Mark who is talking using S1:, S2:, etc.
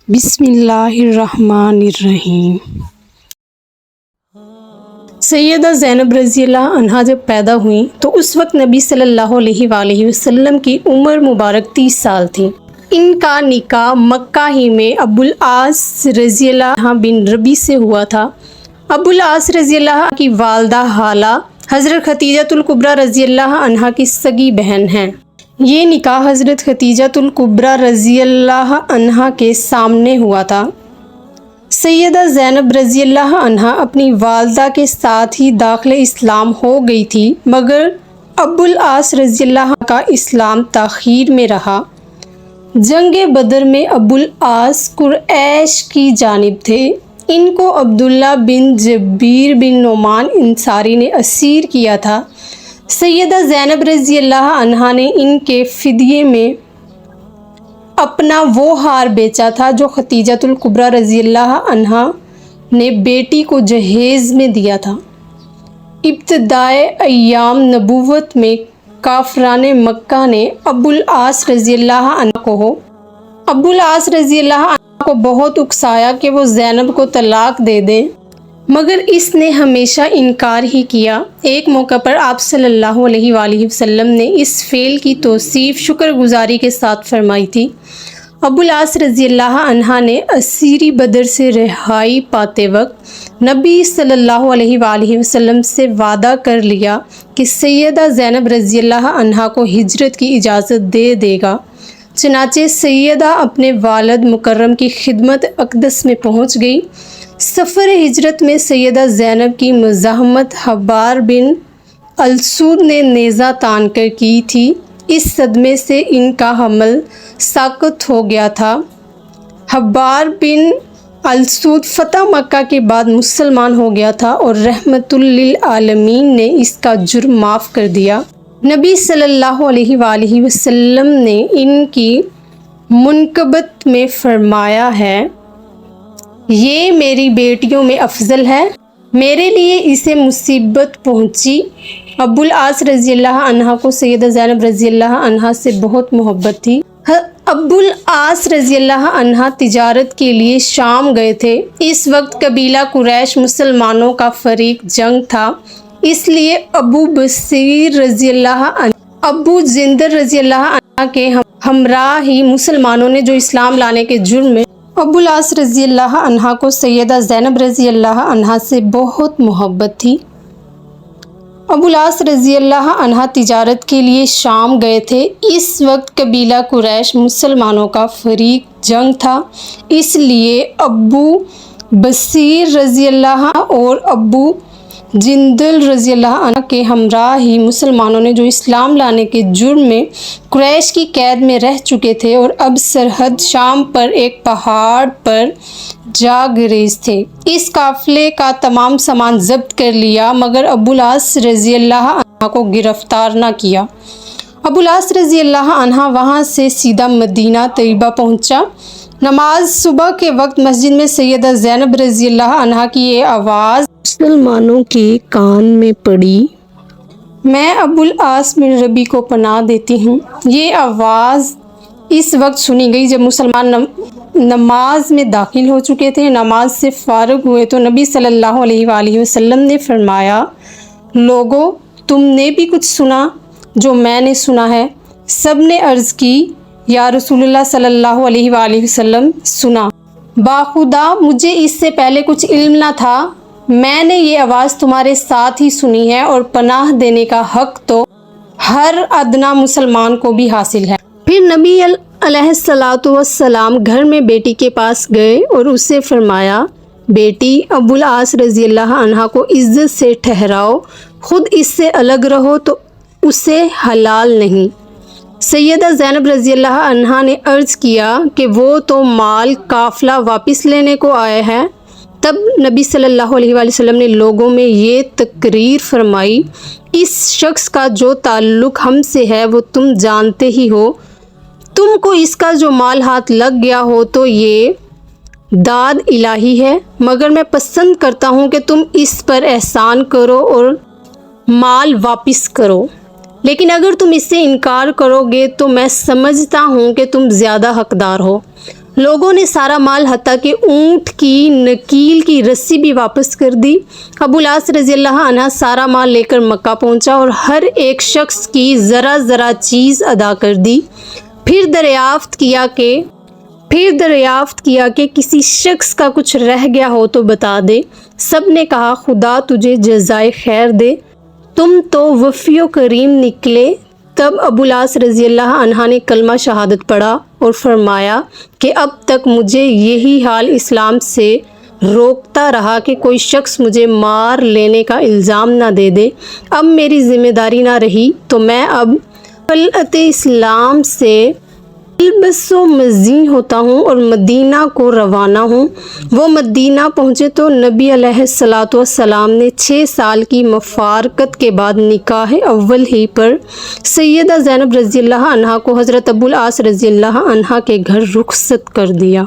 S1: بسم اللہ الرحمن الرحیم۔ سیدہ زینب رضی اللہ عنہا جب پیدا ہوئیں تو اس وقت نبی صلی اللہ علیہ وآلہ وسلم کی عمر مبارک 30 سال تھی۔ ان کا نکاح مکہ ہی میں ابو العاص رضی اللہ بن ربی سے ہوا تھا۔ ابو العاص رضی اللہ کی والدہ حالہ حضرت ختیجہ الکبریٰ رضی اللہ عنہا کی سگی بہن ہیں۔ یہ نکاح حضرت ختیجہ الکبریٰ رضی اللہ عنہا کے سامنے ہوا تھا۔ سیدہ زینب رضی اللہ عنہا اپنی والدہ کے ساتھ ہی داخل اسلام ہو گئی تھی، مگر ابو العاص رضی اللہ کا اسلام تاخیر میں رہا۔ جنگ بدر میں ابو العاص قریش کی جانب تھے۔ ان کو عبداللہ بن جبیر بن نعمان انصاری نے اسیر کیا تھا۔ سیدہ زینب رضی اللہ عنہا نے ان کے فدیے میں اپنا وہ ہار بیچا تھا جو ختیجہ الکبریٰ رضی اللہ عنہا نے بیٹی کو جہیز میں دیا تھا۔ ابتدائے ایام نبوت میں کافران مکہ نے ابو العاص رضی اللہ عنہ کو بہت اکسایا کہ وہ زینب کو طلاق دے دیں، مگر اس نے ہمیشہ انکار ہی کیا۔ ایک موقع پر آپ صلی اللہ علیہ وآلہ وسلم نے اس فعل کی توصیف شکر گزاری کے ساتھ فرمائی تھی۔ ابو العاص رضی اللہ عنہ نے اسیری بدر سے رہائی پاتے وقت نبی صلی اللہ علیہ وآلہ وسلم سے وعدہ کر لیا کہ سیدہ زینب رضی اللہ عنہا کو ہجرت کی اجازت دے دے گا۔ چنانچہ سیدہ اپنے والد مکرم کی خدمت اقدس میں پہنچ گئی۔ سفر ہجرت میں سیدہ زینب کی مزاحمت حبار بن السود نے نیزہ تان کر کی تھی۔ اس صدمے سے ان کا حمل ساقط ہو گیا تھا۔ حبار بن السود فتح مکہ کے بعد مسلمان ہو گیا تھا اور رحمت للعالمین نے اس کا جرم معاف کر دیا۔ نبی صلی اللہ علیہ وآلہ وسلم نے ان کی منقبت میں فرمایا ہے، یہ میری بیٹیوں میں افضل ہے، میرے لیے اسے مصیبت پہنچی۔ ابو العاص رضی اللہ عنہ کو سیدہ زینب رضی اللہ عنہا سے بہت محبت تھی۔ ابو العاص رضی اللہ عنہ تجارت کے لیے شام گئے تھے۔ اس وقت قبیلہ قریش مسلمانوں کا فریق جنگ تھا، اس لیے ابو بصیر رضی اللہ عنہ ابو جندل رضی اللہ عنہ کے ہمراہ ہی مسلمانوں نے جو اسلام لانے کے جرم میں ابو العاص رضی اللہ عنہ کو سیدہ زینب رضی اللہ عنہ سے بہت محبت تھی۔ ابو العاص رضی اللہ عنہ تجارت کے لیے شام گئے تھے۔ اس وقت قبیلہ قریش مسلمانوں کا فریق جنگ تھا، اس لیے ابو بصیر رضی اللہ اور ابو جندل رضی اللہ عنہ کے ہمراہ ہی مسلمانوں نے جو اسلام لانے کے جرم میں قریش کی قید میں رہ چکے تھے اور اب سرحد شام پر ایک پہاڑ پر جا گریز تھے، اس قافلے کا تمام سامان ضبط کر لیا، مگر ابو العاص رضی اللہ عنہ کو گرفتار نہ کیا۔ ابو العاص رضی اللہ عنہ وہاں سے سیدھا مدینہ طیبہ پہنچا۔ نماز صبح کے وقت مسجد میں سیدہ زینب رضی اللہ عنہا کی یہ آواز مسلمانوں کے کان میں پڑی، میں ابو العاص بن ربی کو پناہ دیتی ہوں۔ یہ آواز اس وقت سنی گئی جب مسلمان نماز میں داخل ہو چکے تھے۔ نماز سے فارغ ہوئے تو نبی صلی اللہ علیہ وآلہ وسلم نے فرمایا، لوگو تم نے بھی کچھ سنا جو میں نے سنا ہے؟ سب نے عرض کی، یا رسول اللہ صلی اللہ علیہ وآلہ وسلم، سنا۔ باخدا مجھے اس سے پہلے کچھ علم نہ تھا، میں نے یہ آواز تمہارے ساتھ ہی سنی ہے، اور پناہ دینے کا حق تو ہر ادنا مسلمان کو بھی حاصل ہے۔ پھر نبی علیہ الصلاۃ والسلام گھر میں بیٹی کے پاس گئے اور اسے فرمایا، بیٹی ابو العاص رضی اللہ عنہ کو عزت سے ٹھہراؤ، خود اس سے الگ رہو تو اسے حلال نہیں۔ سیدہ زینب رضی اللہ عنہا نے عرض کیا کہ وہ تو مال قافلہ واپس لینے کو آئے ہیں۔ تب نبی صلی اللہ علیہ وآلہ وسلم نے لوگوں میں یہ تقریر فرمائی، اس شخص کا جو تعلق ہم سے ہے وہ تم جانتے ہی ہو، تم کو اس کا جو مال ہاتھ لگ گیا ہو تو یہ داد الہی ہے، مگر میں پسند کرتا ہوں کہ تم اس پر احسان کرو اور مال واپس کرو، لیکن اگر تم اس سے انکار کرو گے تو میں سمجھتا ہوں کہ تم زیادہ حقدار ہو۔ لوگوں نے سارا مال حتیٰ کہ اونٹ کی نکیل کی رسی بھی واپس کر دی۔ ابو العاص رضی اللہ عنہ سارا مال لے کر مکہ پہنچا اور ہر ایک شخص کی ذرا ذرا چیز ادا کر دی۔ پھر دریافت کیا کہ کسی شخص کا کچھ رہ گیا ہو تو بتا دے۔ سب نے کہا خدا تجھے جزائے خیر دے، تم تو وفی و کریم نکلے۔ تب ابو العاص رضی اللہ عنہ نے کلمہ شہادت پڑھا اور فرمایا کہ اب تک مجھے یہی حال اسلام سے روکتا رہا کہ کوئی شخص مجھے مار لینے کا الزام نہ دے دے۔ اب میری ذمہ داری نہ رہی تو میں اب خلعت اسلام سے البس و مزین ہوتا ہوں اور مدینہ کو روانہ ہوں۔ وہ مدینہ پہنچے تو نبی علیہ الصلاۃ والسلام نے 6 سال کی مفارقت کے بعد نکاح اول ہی پر سیدہ زینب رضی اللہ عنہا کو حضرت ابو العاص رضی اللہ عنہ کے گھر رخصت کر دیا۔